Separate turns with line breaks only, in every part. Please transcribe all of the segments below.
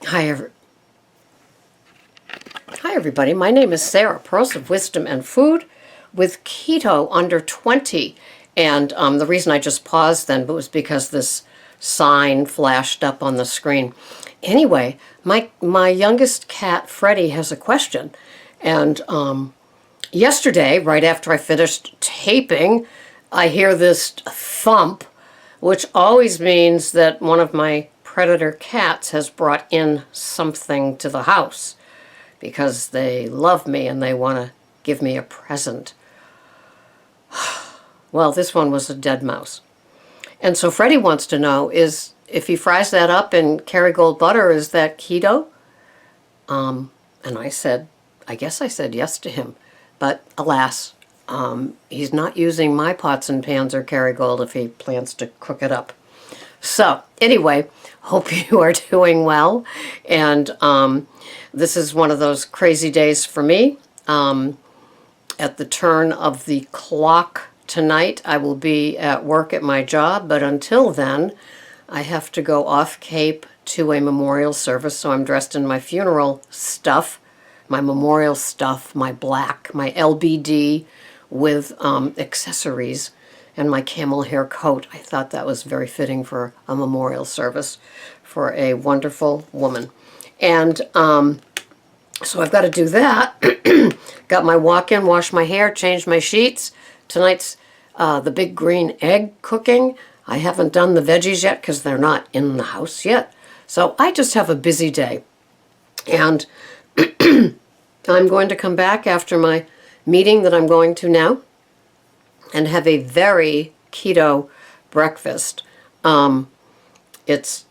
Hi, Hi everybody. My name is Sarah, Pearls of Wisdom and Food with Keto Under 20. And the reason I just paused then was because this sign flashed up on the screen. Anyway, my youngest cat, Freddie, has a question. And yesterday, right after I finished taping, I hear this thump, which always means that one of my predator cats has brought in something to the house because they love me and they want to give me a present. Well, this one was a dead mouse. And so Freddie wants to know, is if he fries that up in Kerrygold butter, is that keto? And I guess I said yes to him. But alas, he's not using my pots and pans or Kerrygold if he plans to cook it up. So anyway, hope you are doing well. And this is one of those crazy days for me. At the turn of the clock tonight, I will be at work at my job, but until then, I have to go off Cape to a memorial service, so I'm dressed in my funeral stuff, my memorial stuff, my black, my LBD with accessories, and my camel hair coat. I thought that was very fitting for a memorial service for a wonderful woman. And so I've got to do that. Got my walk-in, wash my hair, change my sheets. Tonight's the big green egg cooking. I haven't done the veggies yet because they're not in the house yet. So I just have a busy day. And I'm going to come back after my meeting that I'm going to now and have a very keto breakfast. It's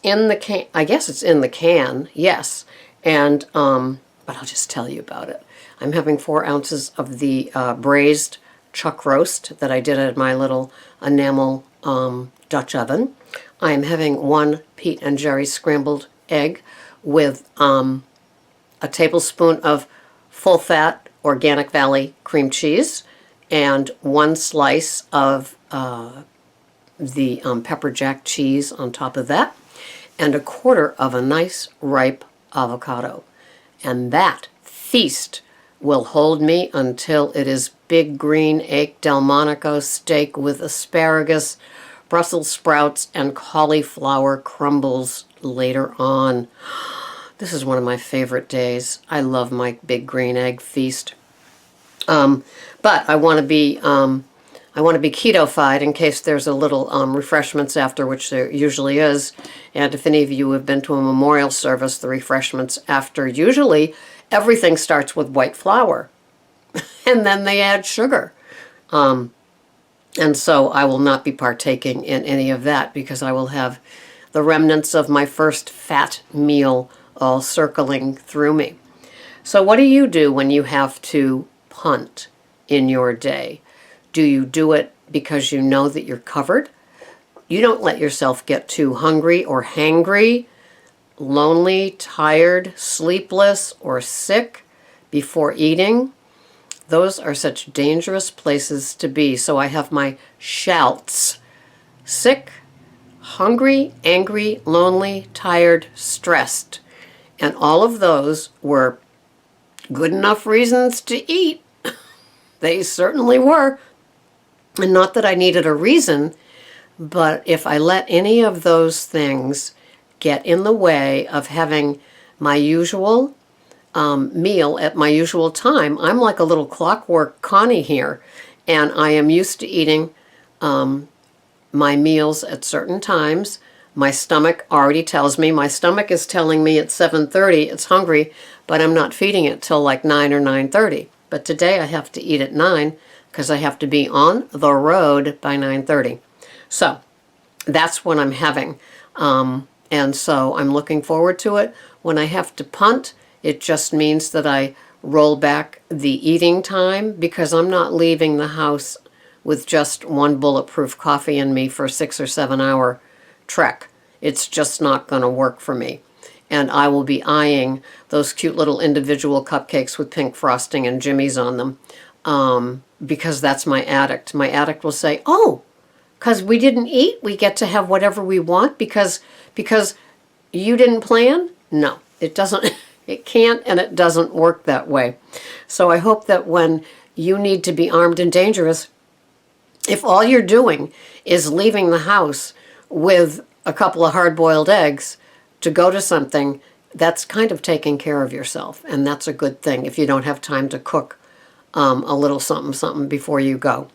in the can. I guess it's in the can. Yes. And but I'll just tell you about it. I'm having 4 ounces of the braised chuck roast that I did at my little enamel Dutch oven. I'm having 1 Pete and Jerry scrambled egg with a tablespoon of full-fat Organic Valley cream cheese and 1 slice of the pepper jack cheese on top of that, and 1/4 of a nice ripe avocado. And that feast will hold me until it is big green egg Delmonico steak with asparagus, Brussels sprouts, and cauliflower crumbles later on. This is one of my favorite days. I love my big green egg feast. But I want to be keto-fied in case there's a little refreshments after, which there usually is. And if any of you have been to a memorial service, the refreshments after, usually everything starts with white flour. And then they add sugar. And so I will not be partaking in any of that because I will have the remnants of my first fat meal all circling through me. So what do you do when you have to punt in your day? Do you do it because you know that you're covered? You don't let yourself get too hungry or hangry, lonely, tired, sleepless, or sick before eating. Those are such dangerous places to be. So I have my shouts: sick, hungry, angry, lonely, tired, stressed. And all of those were good enough reasons to eat. They certainly were. And not that I needed a reason, but if I let any of those things get in the way of having my usual meal at my usual time, I'm like a little clockwork Connie here, and I am used to eating my meals at certain times. My stomach already tells me, my stomach is telling me at 7:30 it's hungry, but I'm not feeding it till like 9 or 9:30. But today I have to eat at 9 because I have to be on the road by 9:30. So that's what I'm having. And so I'm looking forward to it. When I have to punt, it just means that I roll back the eating time because I'm not leaving the house with just 1 bulletproof coffee in me for a 6 or 7 hour trek. It's just not going to work for me. And I will be eyeing those cute little individual cupcakes with pink frosting and jimmies on them because that's my addict. My addict will say, oh, because we didn't eat, we get to have whatever we want because you didn't plan? No, it doesn't. It can't and it doesn't work that way. So I hope that when you need to be armed and dangerous, if all you're doing is leaving the house with a couple of hard-boiled eggs to go to something, that's kind of taking care of yourself. And that's a good thing if you don't have time to cook a little something before you go.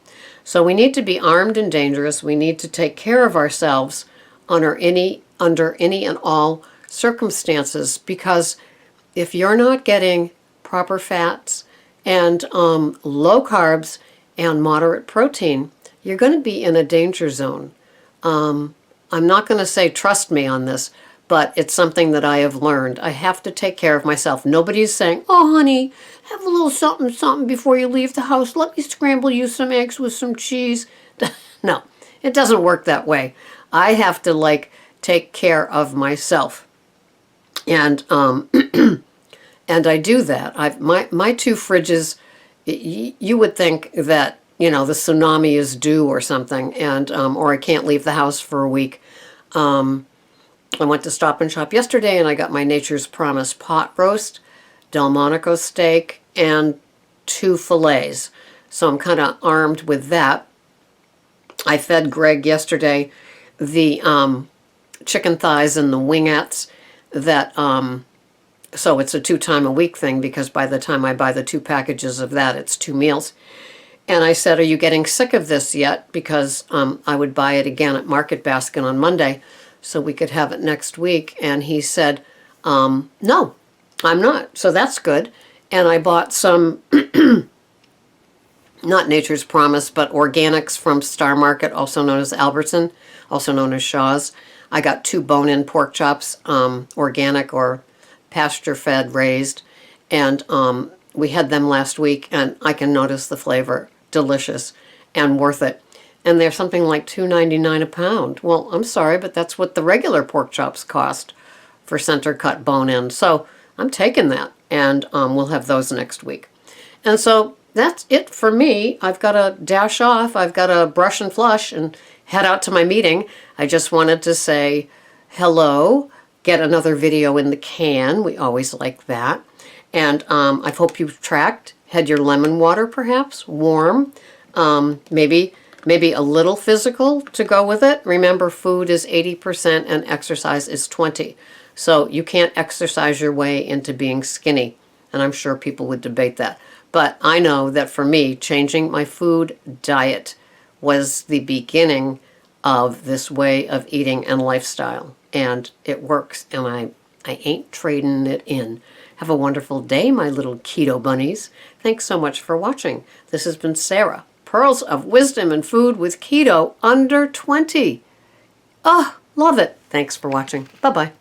So we need to be armed and dangerous. We need to take care of ourselves under any and all circumstances, because if you're not getting proper fats and low carbs and moderate protein, you're going to be in a danger zone. I'm not going to say trust me on this, but it's something that I have learned. I have to take care of myself. Nobody's saying, oh, honey, have a little something before you leave the house. Let me scramble you some eggs with some cheese. No, it doesn't work that way. I have to, take care of myself. And and I do that. My two fridges, you would think that, the tsunami is due or something, and or I can't leave the house for a week. I went to Stop and Shop yesterday, and I got my Nature's Promise pot roast, Delmonico steak, and 2 fillets. So I'm kind of armed with that. I fed Greg yesterday the chicken thighs and the wingettes that, so it's a 2-time-a-week thing, because by the time I buy the 2 packages of that, it's 2 meals. And I said, are you getting sick of this yet? Because I would buy it again at Market Basket on Monday, so we could have it next week. And he said, no, I'm not. So that's good. And I bought some, not Nature's Promise, but organics from Star Market, also known as Albertson, also known as Shaw's. I got 2 bone-in pork chops, organic or pasture-fed, raised. And we had them last week, and I can notice the flavor. Delicious and worth it. And they're something like $2.99 a pound. Well, I'm sorry, but that's what the regular pork chops cost for center cut bone-in. So I'm taking that, and we'll have those next week. And so that's it for me. I've got to dash off. I've got to brush and flush and head out to my meeting. I just wanted to say hello, get another video in the can. We always like that. And I hope you've had your lemon water perhaps, warm, maybe a little physical to go with it. Remember, food is 80% and exercise is 20%. So you can't exercise your way into being skinny. And I'm sure people would debate that. But I know that for me, changing my food diet was the beginning of this way of eating and lifestyle. And it works, and I ain't trading it in. Have a wonderful day, my little keto bunnies. Thanks so much for watching. This has been Sarah, Pearls of Wisdom and Food with Keto Under 20. Oh, love it. Thanks for watching. Bye-bye.